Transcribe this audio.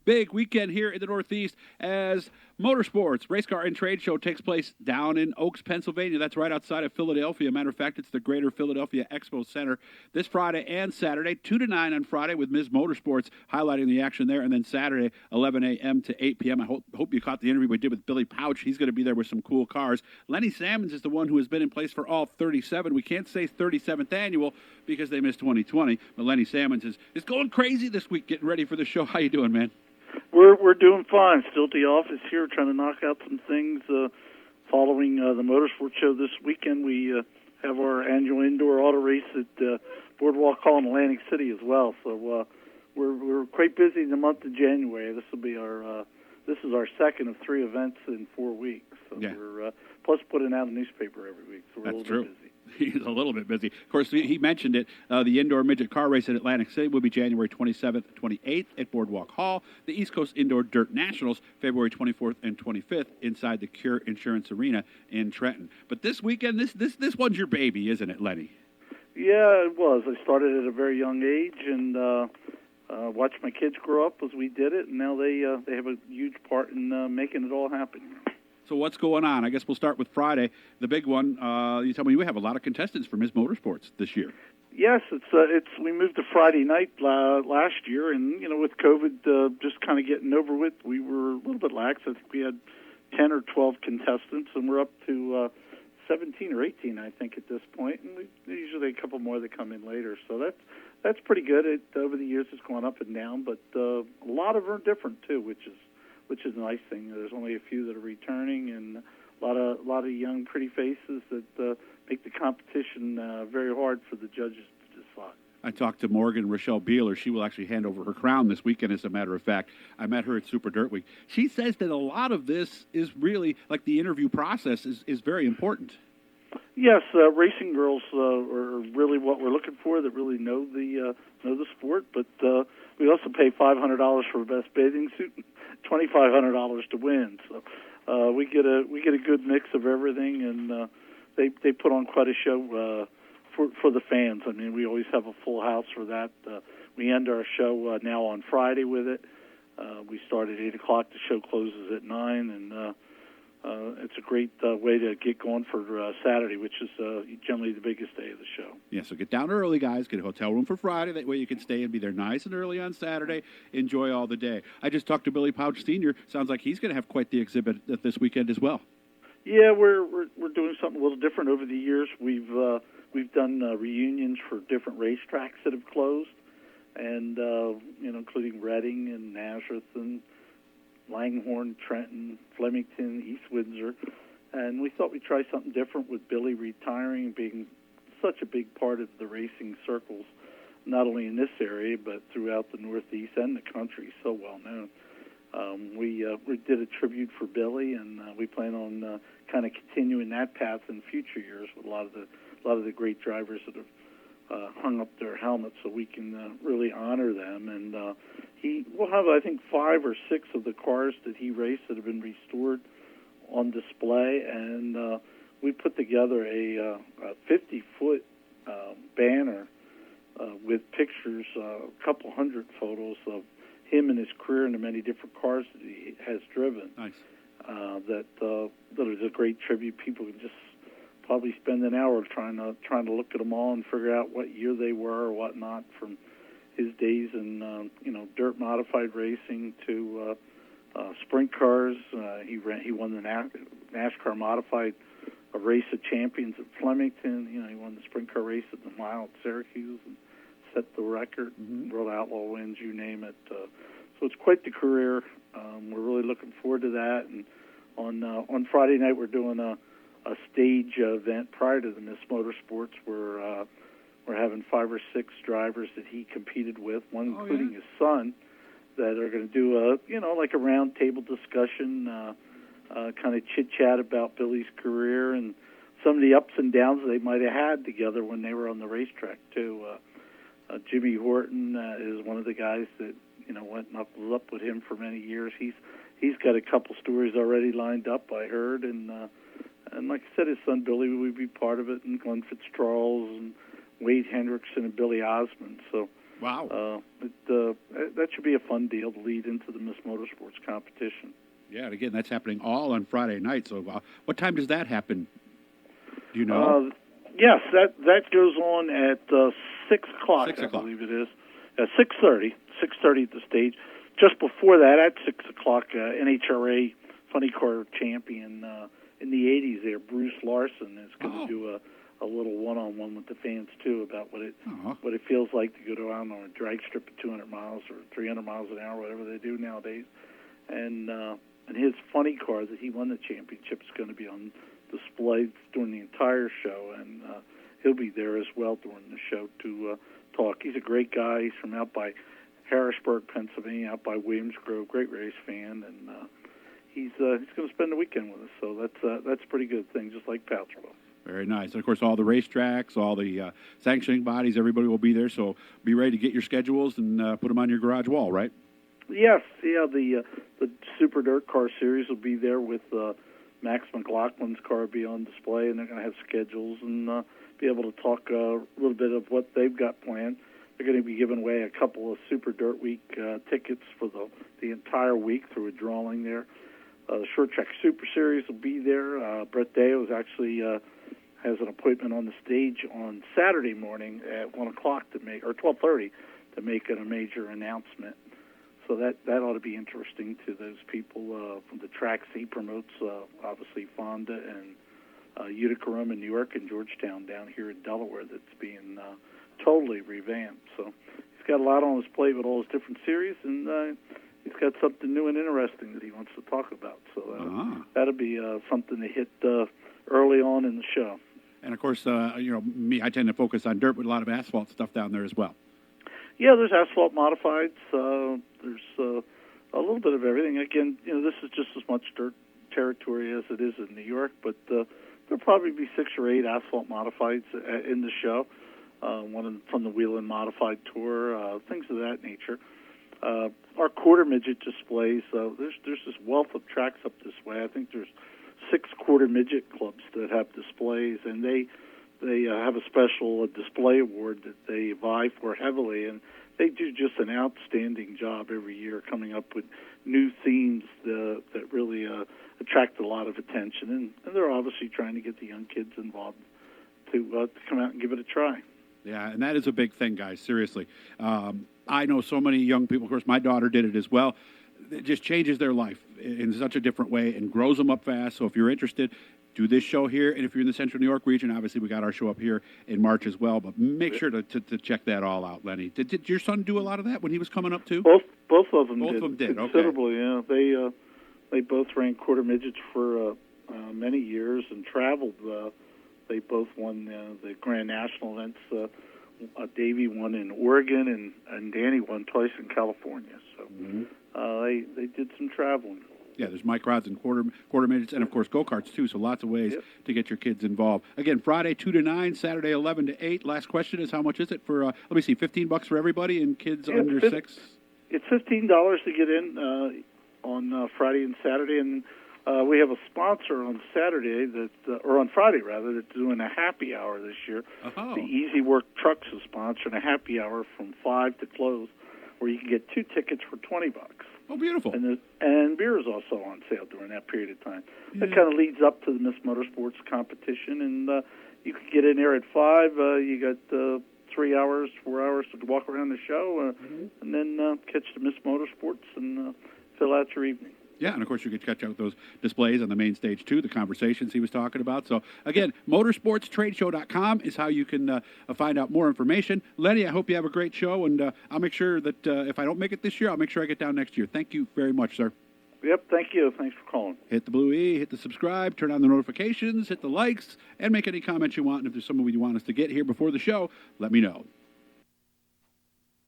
Big weekend here in the Northeast as Motorsports Racecar and Trade Show takes place down in Oaks, Pennsylvania. That's right outside of Philadelphia. Matter of fact, it's the Greater Philadelphia Expo Center this Friday and Saturday, 2 to 9 on Friday with Ms. Motorsports highlighting the action there. And then Saturday, 11 a.m. to 8 p.m. I hope you caught the interview we did with Billy Pouch. He's going to be there with some cool cars. Lenny Sammons is the one who has been in place for all 37. We can't say 37th annual because they missed 2020. But Lenny Sammons is going crazy this week getting ready for the show. How you doing, man? We're doing fine. Still at the office here, trying to knock out some things. Following the Motorsports Show this weekend, we have our annual indoor auto race at Boardwalk Hall in Atlantic City as well. So we're quite busy in the month of January. This is our second of 3 events in 4 weeks. So yeah. We're plus putting out a newspaper every week. So we're That's a little true. bit busy. He's a little bit busy. Of course, he mentioned it. The indoor midget car race at Atlantic City will be January 27th, 28th at Boardwalk Hall. The East Coast Indoor Dirt Nationals, February 24th and 25th inside the Cure Insurance Arena in Trenton. But this weekend, this one's your baby, isn't it, Lenny? Yeah, it was. I started at a very young age and watched my kids grow up as we did it, and now they have a huge part in making it all happen. So what's going on? I guess we'll start with Friday, the big one. You tell me we have a lot of contestants for Ms. Motorsports this year. Yes, we moved to Friday night last year, and with COVID just kind of getting over with, we were a little bit lax. I think we had 10 or 12 contestants, and we're up to 17 or 18, I think, at this point. And usually a couple more that come in later, so that's pretty good. Over the years, it's gone up and down, but a lot of them are different too, which is a nice thing. There's only a few that are returning, and a lot of young, pretty faces that make the competition very hard for the judges to decide. I talked to Morgan Rochelle Beeler. She will actually hand over her crown this weekend, as a matter of fact. I met her at Super Dirt Week. She says that a lot of this is really, like the interview process is very important. Yes, racing girls are really what we're looking for, that really know the sport, but we also pay $500 for a best bathing suit, $2,500 to win. So we get a good mix of everything, and they put on quite a show for the fans. I mean, we always have a full house for that. We end our show now on Friday with it. We start at 8 o'clock. The show closes at 9, and it's a great way to get going for Saturday, which is generally the biggest day of the show. Yeah, so get down early, guys. Get a hotel room for Friday. That way you can stay and be there nice and early on Saturday. Enjoy all the day. I just talked to Billy Pouch Sr. Sounds like he's going to have quite the exhibit this weekend as well. Yeah, we're doing something a little different over the years. We've done reunions for different racetracks that have closed, and including Reading and Nazareth and Langhorne, Trenton, Flemington, East Windsor, and we thought we'd try something different with Billy retiring and being such a big part of the racing circles, not only in this area but throughout the Northeast and the country, so well known. We did a tribute for Billy, and we plan on kind of continuing that path in future years with a lot of the great drivers that have hung up their helmets, so we can really honor them. And we'll have, I think, 5 or 6 of the cars that he raced that have been restored on display, and we put together a 50-foot banner with pictures, a couple hundred photos of him and his career and the many different cars that he has driven. Nice. That is a great tribute. People can just probably spend an hour trying to look at them all and figure out what year they were or whatnot, from his days in dirt modified racing to sprint cars. He won the NASCAR modified race of champions at Flemington. He won the sprint car race at the mile at Syracuse and set the record. World Outlaw wins, you name it. So it's quite the career. We're really looking forward to that. And on Friday night, we're doing a stage event prior to the Miss Motorsports. We're having 5 or 6 drivers that he competed with, one including his son, that are going to do a round table discussion, kind of chit chat about Billy's career and some of the ups and downs they might have had together when they were on the racetrack too. Jimmy Horton is one of the guys that went knuckles up with him for many years. He's got a couple stories already lined up, I heard, and like I said, his son Billy would be part of it, and Glenn Fitzgerald and Wade Hendrickson and Billy Osmond. So wow, that should be a fun deal to lead into the Miss Motorsports competition. Yeah, and again, that's happening all on Friday night. So what time does that happen? Do you know? Yes, that goes on at 6 o'clock, 6 o'clock. I believe it is. 6:30 at the stage. Just before that, at 6 o'clock, NHRA Funny Car champion in the 80s there, Bruce Larson, is going to do a little one-on-one with the fans, too, about what it feels like to go down on a drag strip at 200 miles or 300 miles an hour, whatever they do nowadays. And his funny car that he won the championship is going to be on display during the entire show, and he'll be there as well during the show to talk. He's a great guy. He's from out by Harrisburg, Pennsylvania, out by Williams Grove. Great race fan, and he's going to spend the weekend with us. So that's a pretty good thing, just like Paltrow. Very nice. And, of course, all the racetracks, all the sanctioning bodies, everybody will be there. So be ready to get your schedules and put them on your garage wall, right? Yes. Yeah, the Super Dirt Car Series will be there with Max McLaughlin's car will be on display, and they're going to have schedules and be able to talk a little bit of what they've got planned. They're going to be giving away a couple of Super Dirt Week tickets for the entire week through a drawing there. The Short Track Super Series will be there. Brett Deyo actually has an appointment on the stage on Saturday morning at 1 o'clock or 12:30 to make a major announcement. So that ought to be interesting to those people from the tracks he promotes, obviously Fonda and Utica Rome in New York and Georgetown down here in Delaware that's being totally revamped. So he's got a lot on his plate with all his different series, and he's got something new and interesting that he wants to talk about. So that'll be something to hit early on in the show. And, of course, me, I tend to focus on dirt with a lot of asphalt stuff down there as well. Yeah, there's asphalt modifieds. There's a little bit of everything. Again, this is just as much dirt territory as it is in New York, but there'll probably be 6 or 8 asphalt modifieds in the show. One from the Wheeling Modified Tour, things of that nature. Our quarter midget displays. There's this wealth of tracks up this way. I think there's 6 quarter midget clubs that have displays, and they have a special display award that they vie for heavily, and they do just an outstanding job every year coming up with new themes that really attract a lot of attention, and they're obviously trying to get the young kids involved to come out and give it a try. Yeah, and that is a big thing, guys, seriously. I know so many young people, of course, my daughter did it as well. It just changes their life in such a different way and grows them up fast. So if you're interested, do this show here. And if you're in the Central New York region, obviously we got our show up here in March as well. But make sure to check that all out, Lenny. Did your son do a lot of that when he was coming up too? Both of them did. Both of them did, considerably, okay. Yeah. They both ran quarter midgets for many years and traveled. They both won the Grand National events. Davey won in Oregon, and Danny won twice in California. So they did some traveling. Yeah, there's microds and quarter midgets, and of course go-karts too. So lots of ways to get your kids involved. Again, Friday 2 to 9, Saturday 11 to 8. Last question is how much is it for? Let me see, $15 for everybody and kids under 6. It's $15 to get in on Friday and Saturday, and we have a sponsor on Saturday or on Friday rather, that's doing a happy hour this year. Oh. The Easy Work Trucks is sponsoring a happy hour from 5 to close, where you can get 2 tickets for $20. Oh, beautiful. And beer is also on sale during that period of time. Yeah. That kind of leads up to the Miss Motorsports competition, and you can get in there at 5. You got 3 hours, 4 hours to walk around the show, and then catch the Miss Motorsports and fill out your evening. Yeah, and of course you could check out those displays on the main stage too, the conversations he was talking about. So again, motorsportstradeshow.com is how you can find out more information. Lenny, I hope you have a great show, and I'll make sure that if I don't make it this year, I'll make sure I get down next year. Thank you very much, sir. Yep, thank you. Thanks for calling. Hit the blue E, hit the subscribe, turn on the notifications, hit the likes, and make any comments you want. And if there's someone you want us to get here before the show, let me know.